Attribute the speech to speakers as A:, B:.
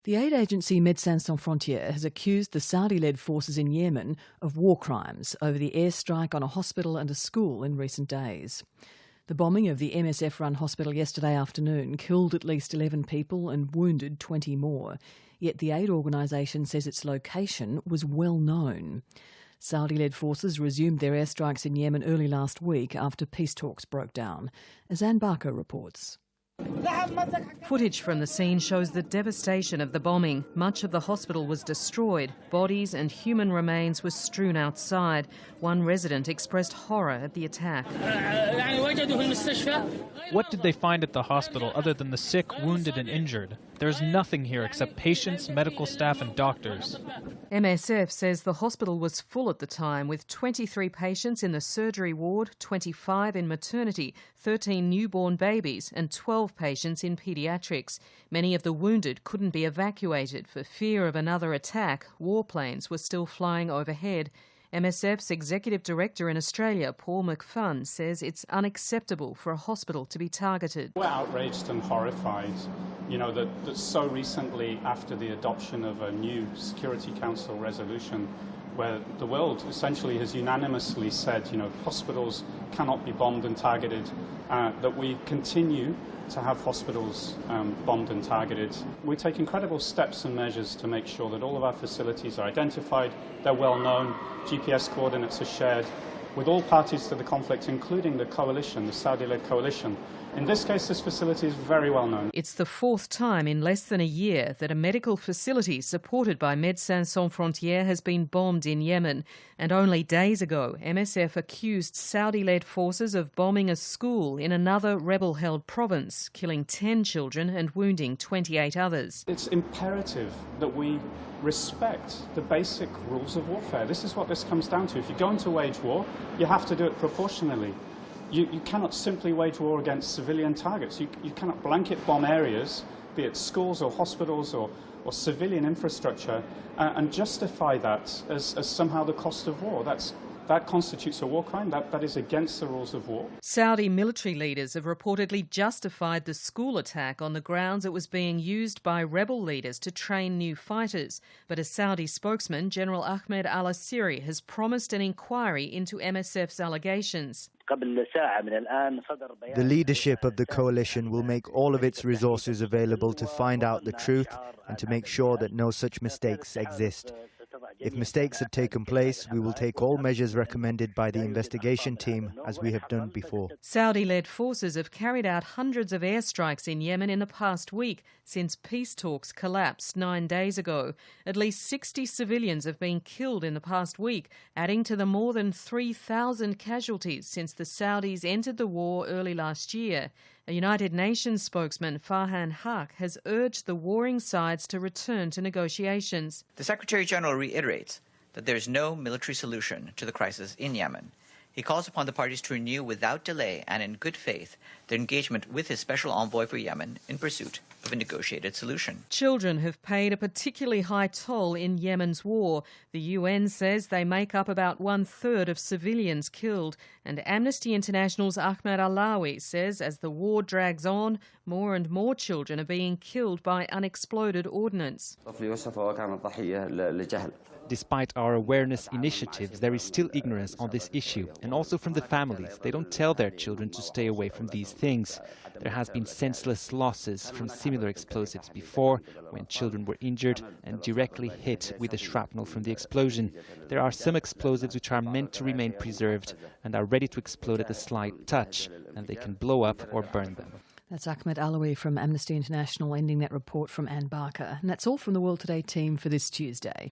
A: The aid agency Médecins Sans Frontières has accused the Saudi-led forces in Yemen of war crimes over the airstrike on a hospital and a school in recent days. The bombing of the MSF-run hospital yesterday afternoon killed at least 11 people and wounded 20 more, yet the aid organisation says its location was well known. Saudi-led forces resumed their airstrikes in Yemen early last week after peace talks broke down, as Anne Barker reports.
B: Footage from the scene shows the devastation of the bombing. Much of the hospital was destroyed. Bodies and human remains were strewn outside. One resident expressed horror at the attack.
C: What did they find at the hospital other than the sick, wounded and injured? There's nothing here except patients, medical staff and doctors.
B: MSF says the hospital was full at the time, with 23 patients in the surgery ward, 25 in maternity, 13 newborn babies and 12 patients in paediatrics. Many of the wounded couldn't be evacuated for fear of another attack. Warplanes were still flying overhead. MSF's Executive Director in Australia, Paul McPhun, says it's unacceptable for a hospital to be targeted.
D: We're outraged and horrified, that so recently, after the adoption of a new Security Council resolution, where the world essentially has unanimously said, hospitals cannot be bombed and targeted, that we continue to have hospitals bombed and targeted. We take incredible steps and measures to make sure that all of our facilities are identified, they're well known, GPS coordinates are shared with all parties to the conflict, including the coalition, the Saudi-led coalition. In this case, this facility is very well known.
B: It's the fourth time in less than a year that a medical facility supported by Médecins Sans Frontières has been bombed in Yemen. And only days ago, MSF accused Saudi-led forces of bombing a school in another rebel-held province, killing 10 children and wounding 28 others.
D: It's imperative that we respect the basic rules of warfare. This is what this comes down to. If you're going to wage war, you have to do it proportionally. You cannot simply wage war against civilian targets. You cannot blanket bomb areas, be it schools or hospitals or civilian infrastructure, and justify that as somehow the cost of war. That constitutes a war crime. That is against the rules of war.
B: Saudi military leaders have reportedly justified the school attack on the grounds it was being used by rebel leaders to train new fighters. But a Saudi spokesman, General Ahmed al-Asiri, has promised an inquiry into MSF's allegations.
E: The leadership of the coalition will make all of its resources available to find out the truth and to make sure that no such mistakes exist. If mistakes have taken place, we will take all measures recommended by the investigation team, as we have done before.
B: Saudi-led forces have carried out hundreds of airstrikes in Yemen in the past week, since peace talks collapsed 9 days ago. At least 60 civilians have been killed in the past week, adding to the more than 3,000 casualties since the Saudis entered the war early last year. A United Nations spokesman, Farhan Haq, has urged the warring sides to return to negotiations.
F: The Secretary-General reiterates that there is no military solution to the crisis in Yemen. He calls upon the parties to renew without delay and in good faith their engagement with his special envoy for Yemen in pursuit of a negotiated solution.
B: Children have paid a particularly high toll in Yemen's war. The UN says they make up about 1/3 of civilians killed. And Amnesty International's Ahmed Alawi says as the war drags on, more and more children are being killed by unexploded ordnance.
C: Despite our awareness initiatives, there is still ignorance on this issue, and also from the families. They don't tell their children to stay away from these things. There has been senseless losses from similar explosives before, when children were injured and directly hit with the shrapnel from the explosion. There are some explosives which are meant to remain preserved and are ready to explode at a slight touch, and they can blow up or burn them.
A: That's Ahmed Alawi from Amnesty International, ending that report from Anne Barker. And that's all from the World Today team for this Tuesday.